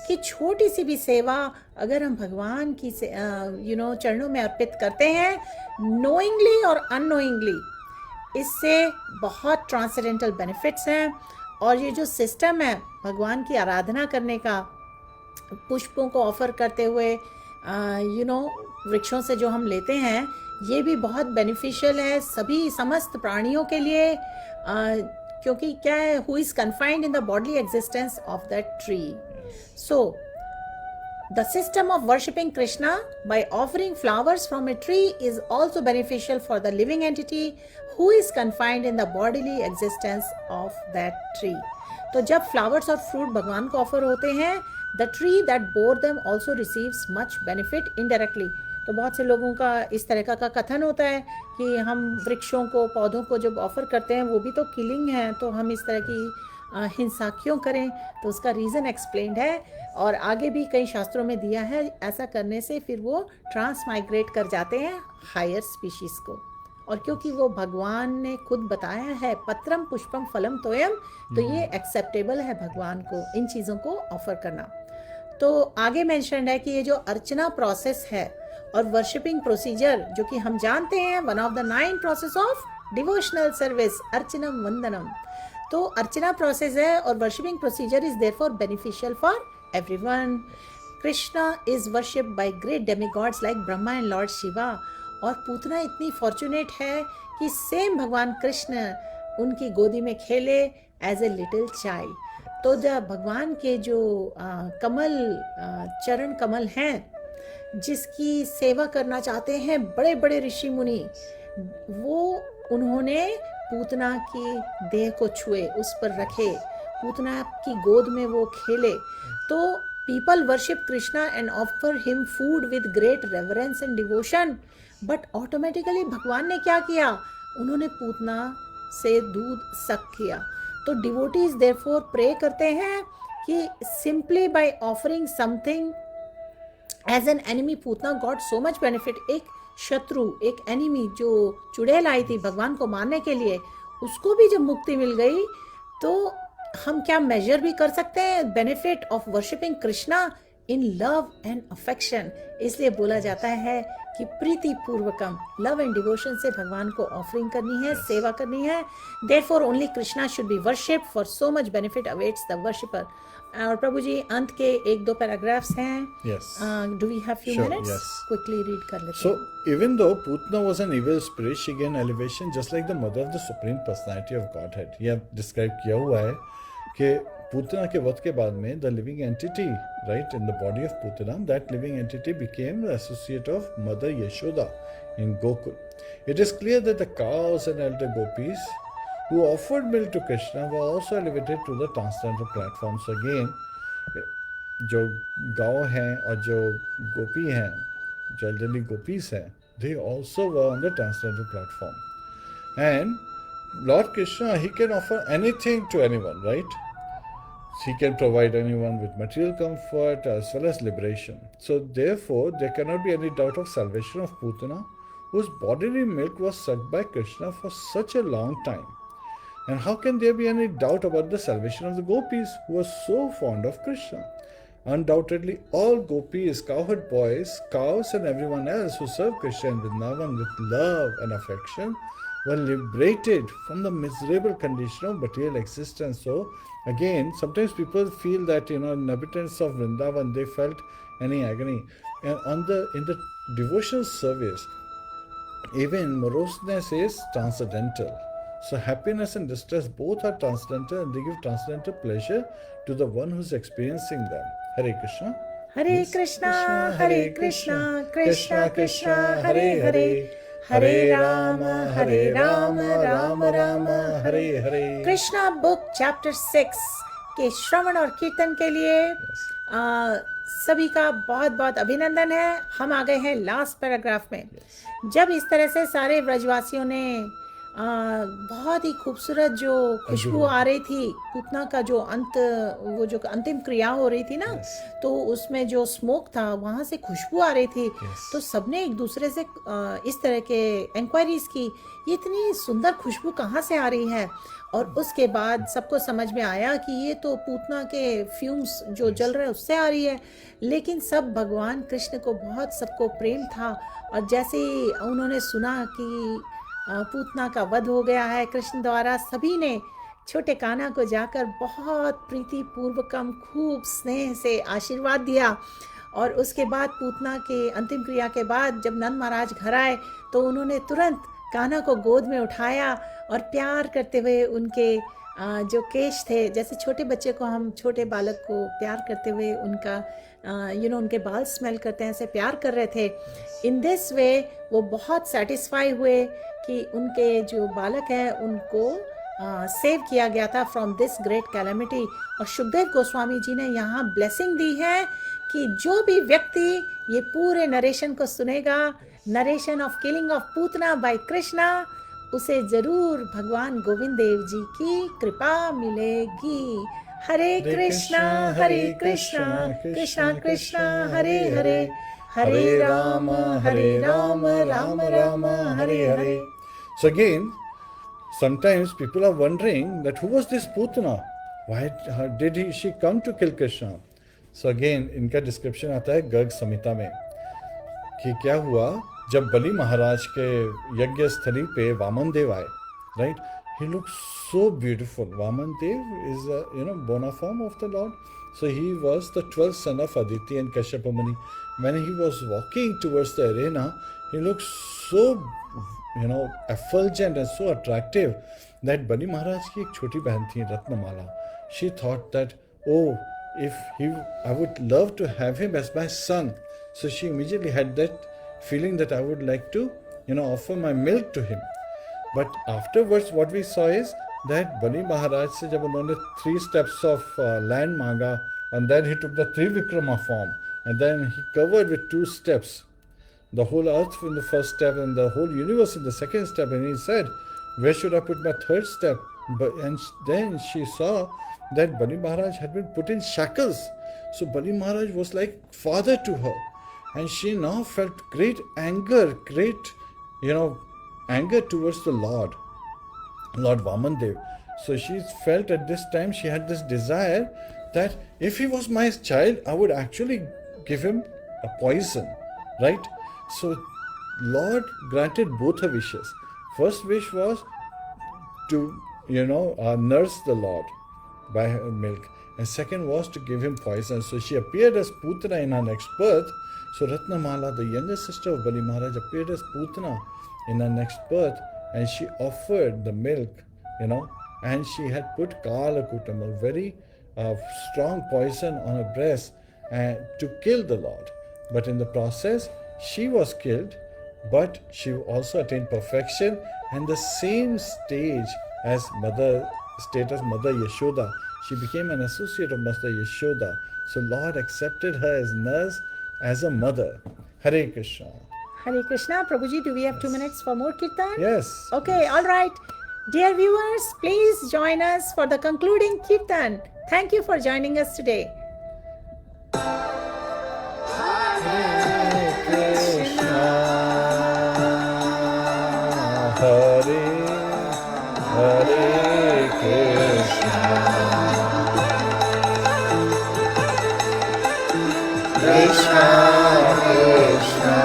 कि छोटी सी भी सेवा अगर हम भगवान की चरणों में अर्पित करते हैं, नोइंगली और अननोइंगली, इससे बहुत ट्रांसेंडेंटल बेनिफिट्स हैं. और ये जो सिस्टम है भगवान की आराधना करने का, पुष्पों को ऑफर करते हुए वृक्षों से जो हम लेते हैं, ये भी बहुत बेनिफिशियल है सभी समस्त प्राणियों के लिए, क्योंकि क्या है, who is confined in the bodily existence of that tree. So the system of worshipping Krishna by offering flowers from a tree is also beneficial for the living entity who is confined in the bodily existence of that tree. तो जब flowers और fruit भगवान को offer होते हैं, the tree that bore them also receives much benefit indirectly. तो बहुत से लोगों का इस तरह का कथन होता है कि हम वृक्षों को, पौधों को जब ऑफर करते हैं वो भी तो किलिंग है, तो हम इस तरह की हिंसा क्यों करें. तो उसका रीज़न एक्सप्लेन्ड है और आगे भी कई शास्त्रों में दिया है, ऐसा करने से फिर वो ट्रांसमाइग्रेट कर जाते हैं हायर स्पीशीज़ को. और क्योंकि वो भगवान ने खुद बताया है, पत्रम पुष्पम फलम तोयम, तो ये एक्सेप्टेबल है भगवान को इन चीज़ों को ऑफर करना. तो आगे मेंशन है कि ये जो अर्चना प्रोसेस है और वर्शिपिंग प्रोसीजर, जो कि हम जानते हैं one of the 9 process of devotional service, अर्चनम वंदनम. तो अर्चना प्रोसेस है और worshipping procedure is therefore beneficial for everyone. Krishna is worshipped by great demigods like Brahma and lord Shiva. और पूतना इतनी फॉर्चुनेट है कि सेम भगवान कृष्ण उनकी गोदी में खेले एज ए लिटिल चाइल्ड. तो जब भगवान के जो कमल, चरण कमल हैं, जिसकी सेवा करना चाहते हैं बड़े बड़े ऋषि मुनि, वो उन्होंने पूतना की देह को छुए, उस पर रखे, पूतना की गोद में वो खेले. तो people worship Krishna and offer him food with great reverence and devotion. But automatically भगवान ने क्या किया, उन्होंने पूतना से दूध सक किया. तो डिवोटीज देयरफॉर प्रे करते हैं कि simply by offering something as an enemy, Putana got so much benefit. एक शत्रु, एक एनिमी जो चुड़ैल आई थी भगवान को मारने के लिए, उसको भी जब मुक्ति मिल गई, तो हम क्या मेजर भी कर सकते हैं benefit of worshipping Krishna in love and affection, इसलिए बोला जाता है कि प्रीति पूर्वकम, लव एंड डिवोशन से भगवान को ऑफरिंग करनी है, सेवा करनी है. Therefore only Krishna should be worshipped, for so much benefit awaits the worshipper. और प्रभु जी अंत के 1-2 पैराग्राफ्स हैं. Yes. Do we have few Sure, minutes? yes. Quickly read कर लेते So, हैं. even though Putna was an evil spirit, she gained elevation just like the mother of the Supreme Personality of Godhead. यह describe किया हुआ है कि पूतना के वध के बाद में the living entity, right, in the body of Putana, that living entity became the associate of Mother Yashoda in Gokul. It is clear that the cows and elder gopis who offered milk to Krishna were also elevated to the transcendental platform. So again, जो गाँव हैं और जो गोपी हैं, जो elderly gopis हैं, they also were on the transcendental platform. And Lord Krishna, he can offer anything to anyone, right? He can provide anyone with material comfort as well as liberation. So therefore, there cannot be any doubt of salvation of Putana, whose bodily milk was sucked by Krishna for such a long time. And how can there be any doubt about the salvation of the gopis who were so fond of Krishna? Undoubtedly, all gopis, cowherd boys, cows, and everyone else who served Krishna in Vrindavan with love and affection were liberated from the miserable condition of material existence. So, again, sometimes people feel that inhabitants of Vrindavan, they felt any agony, and in the devotional service, even moroseness is transcendental. So happiness and distress both are transcendental, and they give transcendental pleasure to the one who is experiencing them. Hare Krishna. Hare Krishna, Hare Krishna, Krishna Krishna, Hare Hare, Hare Rama, Hare Rama, Rama Rama, Hare Hare. Krishna book chapter 6 के श्रवण और कीर्तन के लिए सभी का बहुत बहुत अभिनंदन है. हम आ गए हैं लास्ट पैराग्राफ में. जब इस तरह से सारे ब्रजवासियों ने बहुत ही खूबसूरत जो खुशबू आ रही थी, पूतना का जो वो जो अंतिम क्रिया हो रही थी ना, तो उसमें जो स्मोक था वहाँ से खुशबू आ रही थी. तो सबने एक दूसरे से इस तरह के इंक्वायरीज की, ये इतनी सुंदर खुशबू कहाँ से आ रही है. और उसके बाद सबको समझ में आया कि ये तो पूतना के फ्यूम्स जो जल रहे हैं उससे आ रही है. लेकिन सब भगवान कृष्ण को बहुत सबको प्रेम था. और जैसे ही उन्होंने सुना कि पूतना का वध हो गया है कृष्ण द्वारा, सभी ने छोटे कान्हा को जाकर बहुत प्रीति पूर्वकम खूब स्नेह से आशीर्वाद दिया. और उसके बाद पूतना के अंतिम क्रिया के बाद जब नंद महाराज घर आए तो उन्होंने तुरंत कान्हा को गोद में उठाया और प्यार करते हुए उनके जो केश थे, जैसे छोटे बच्चे को हम छोटे बालक को प्यार करते हुए उनका उनके बाल स्मेल करते हैं, ऐसे प्यार कर रहे थे. इन दिस वे वो बहुत सेटिस्फाई हुए कि उनके जो बालक हैं उनको सेव किया गया था फ्रॉम दिस ग्रेट कैलेमिटी. और सुखदेव गोस्वामी जी ने यहाँ ब्लेसिंग दी है कि जो भी व्यक्ति ये पूरे नरेशन को सुनेगा, narration of killing of Putana by Krishna, उसे जरूर भगवान गोविंद देव जी की कृपा मिलेगी. Hare Krishna Krishna Krishna Hare Hare, Hare Ram Ram Ram Hare Hare. So again, sometimes people are wondering that who was this Putana? Why did she come to kill Krishna? So again, इनका डिस्क्रिप्शन आता है गर्ग संहिता में कि क्या हुआ जब बलि महाराज के यज्ञ स्थली पे वामन देव आए. Right, he looks so beautiful. Vaman Dev is bona form of the Lord. So he was the 12th son of Aditi and Kashyapa Muni. When he was walking towards the arena, he looked so effulgent and so attractive that Bali Maharaj ki ek choti bahan thi Ratnamala. She thought that, oh, I would love to have him as my son. So she immediately had that feeling that I would like to offer my milk to him. But afterwards what we saw is that Bali Maharaj se jab unhone 3 steps of land manga, and then he took the Trivikrama form, and then he covered with 2 steps the whole earth in the first step and the whole universe in the second step, and he said, where should I put my 3rd step? And then she saw that Bali Maharaj had been put in shackles. So Bali Maharaj was like father to her, and she now felt great anger, anger towards the Lord Vamandev. So she felt at this time she had this desire that if he was my child, I would actually give him a poison, right? So Lord granted both her wishes. First wish was to, nurse the Lord by her milk. And second was to give him poison. So she appeared as Putana in her next birth. So Ratnamala, the younger sister of Bali Maharaj, appeared as Putana in her next birth, and she offered the milk, and she had put Kalakutam, a very strong poison, on her breast to kill the Lord. But in the process, she was killed, but she also attained perfection and the same stage as Mother Yashoda. She became an associate of Mother Yashoda. So Lord accepted her as nurse, as a mother. Hare Krishna. Hare Krishna. Prabhuji, do we have 2 minutes for more kirtan? Yes. Okay, all right. Dear viewers, please join us for the concluding kirtan. Thank you for joining us today. Hare Krishna. Hare Krishna. Krishna Krishna.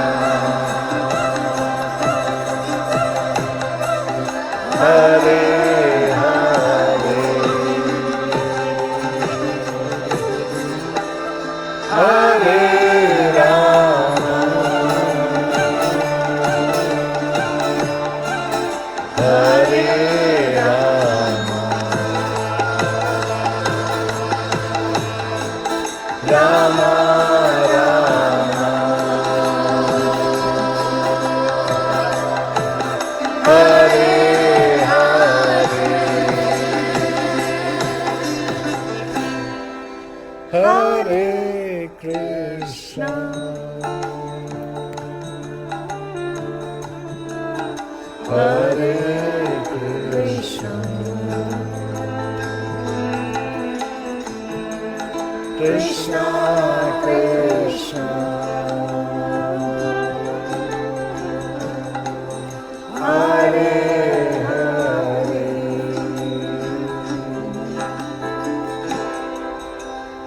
Hare Hare. Hare Rama. Hare Rama. Rama Rama. Hare Hare Krishna. Hare Krishna. Krishna Krishna. Hare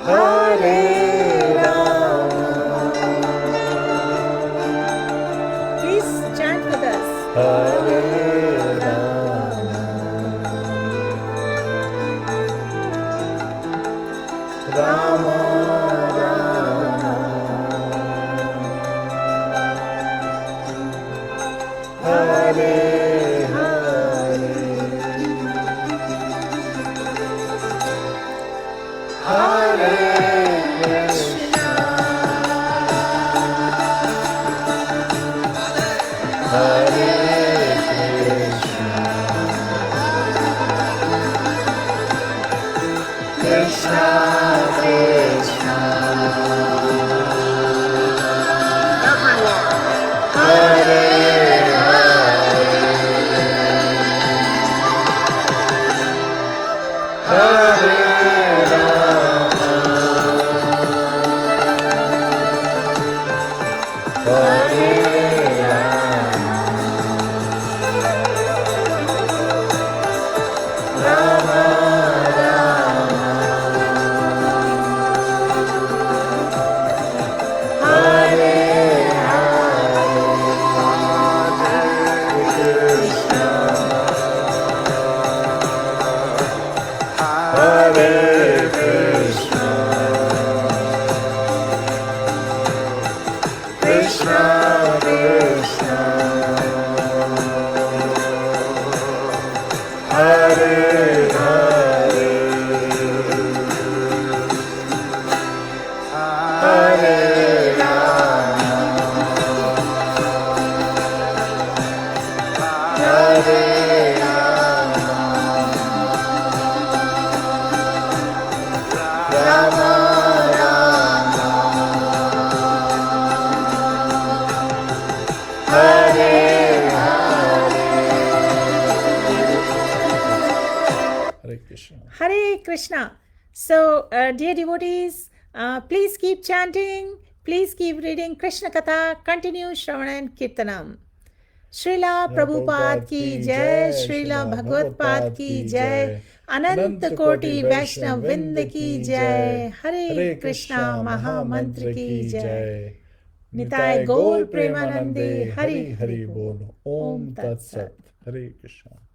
Hare Rama. Please chant with us. Hare Rama. Rama Rama. Hare Hare. Hare Krishna. Hare Krishna. Krishna Krishna. Hare Hare. Hare Rama. Hare Rama. Rama Rama. Hare Hare Krishna. Krishna Krishna. Hare Hare. Hare Rama. Hare Rama Rama. Hare Hare Krishna. Hare Krishna. So, dear devotees, please keep chanting. Please keep reading Krishna Katha. Continue Shravan and Kirtanam. Srila Prabhupada की जय, श्रीला भगवत पाद की जय, अनंत कोटि वैष्णव विंद की जय। हरे कृष्णा महामंत्र की जय। निताय गौर प्रेमानंदे। हरि हरि बोल। ओम तत्सत। हरे कृष्णा।